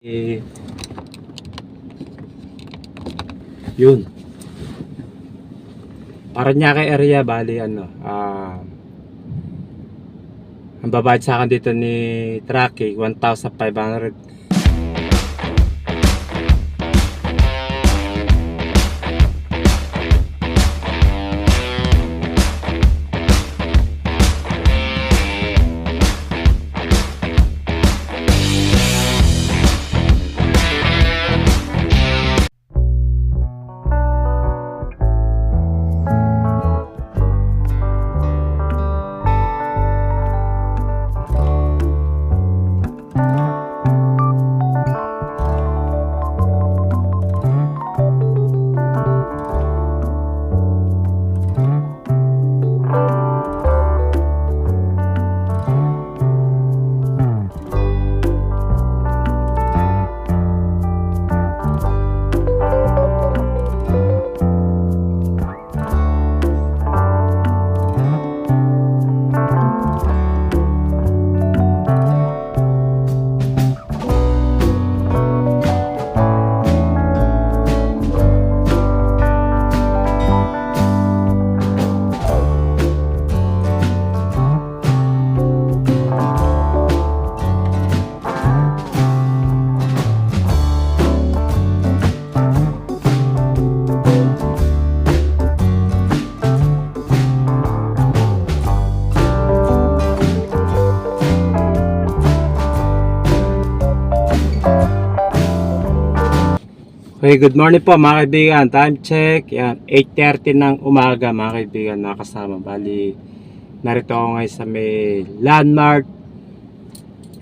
Eh, yun. Parañaque area, bali ang babayad sa akin dito ni Truckee, 1,500. Okay, good morning po mga kaibigan. Time check, yan, 8:30 ng umaga mga kaibigan, mga kasama. Bali, narito ako ngayon sa may landmark,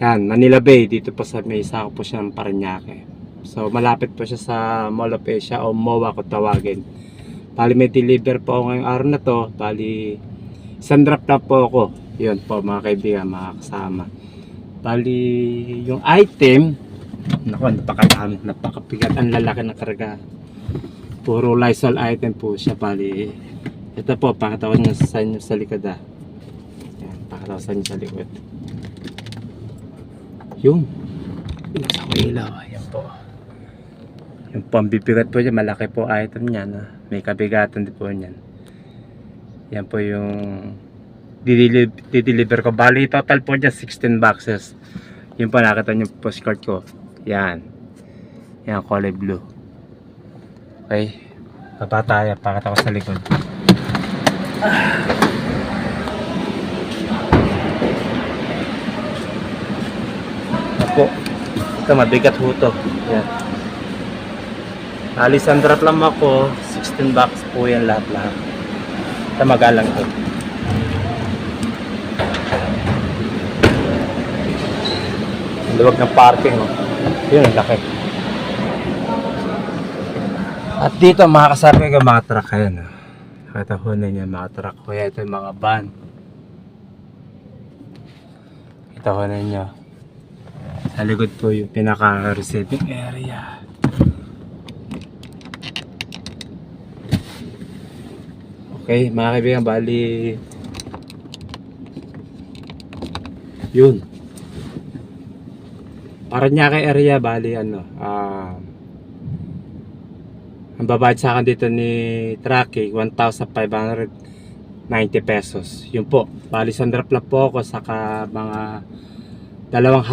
yan, Manila Bay. Dito po sa may sako po siya ng Parañaque. So, malapit po siya sa Mall of Asia o MOA kung tawagin. Bali, may deliver po ako ngayong araw na to. Bali, isang drop na po ako. Yun po mga kaibigan, mga kasama. Bali, yung item, naku, napakadami, napakabigat, ang lalaki ng karga. Puro Lysol item po siya. Bali, ito po, pakatawan nyo sa inyo sa likod yan, pakatawan sa inyo sa likod. Yung sa ilaw, ayan po. Yung pambibigat po dyan, malaki po item yan. May kabigatan din po yan. Yan po yung dideliver ko. Bali, total po dyan 16 boxes. Yung po, nakita nyo postcard ko. Yan. Yan, kulay blue. Okay. Baba tayo. Pakita ko sa likod. Ako. Ito, mabigat ho to. Yan. Alis ang drop lang ako. 16 box po yan lahat-lahat. Ito, magalang to. Luwag ng parking, oh. Yun, laki. At dito, mga kasarga ko, mga truck, ayan, oh. Katahunan niya, mga truck. Kaya ito yung mga van. Katahunan niya. Sa likod po yung pinaka-receiving area. Okay, mga kaibigan, bali yun. Parañaque area, bali ang babayad sa akin dito ni Truckee, 1,590 pesos. Yun po, bali sandrop lang po ako, saka mga dalawang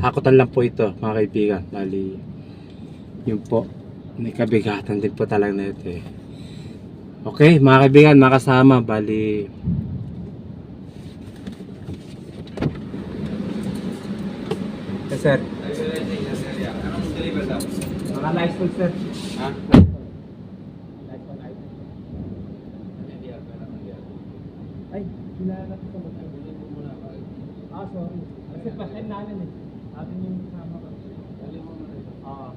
hakotan lang po ito mga kaibigan. Bali yun po, may kabigatan din po talaga na ito eh. Okay mga kaibigan, mga kasama, bali yes, sir. Anong deliver daw? Mga license, sir. Ha? License item. Ay, kilala ko sa mga. Ah, sorry. Kasi pa-send namin eh. Atin yung kasama ko. Dali mo na rin. Ah.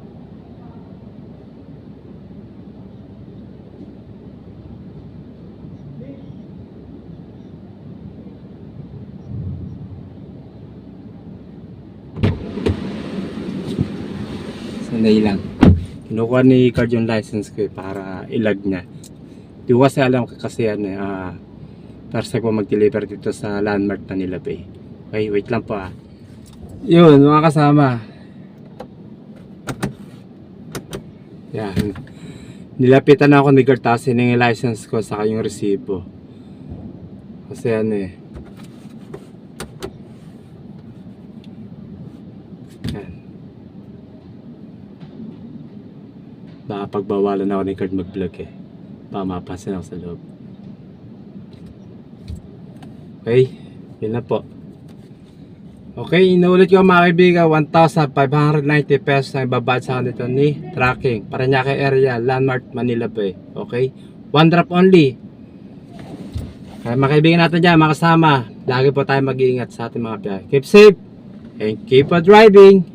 Sandali lang. Kinukuha ni card yung license ko para ilag niya. Di ko kasi alam kasi first time po mag-deliver dito sa landmark Manila Bay. Okay, wait lang po Yun, mga kasama. Yan. Nilapitan ako ni Gert tapos hiningi license ko saka yung resibo. Kasi ano eh. Yan. Baka pagbawalan ako ni Gert mag-vlog eh. Baka mapasin ako sa loob. Okay, yun na po. Okay, inuulit ko mga kaibigan, 1,590 pesos na ibabayad sa akin dito ni tracking. Parañaque area, Landmark, Manila Bay. Okay, one drop only. Kaya mga kaibigan natin dyan, mga kasama, lagi po tayo mag-iingat sa ating mga biyahe. Keep safe and keep on driving.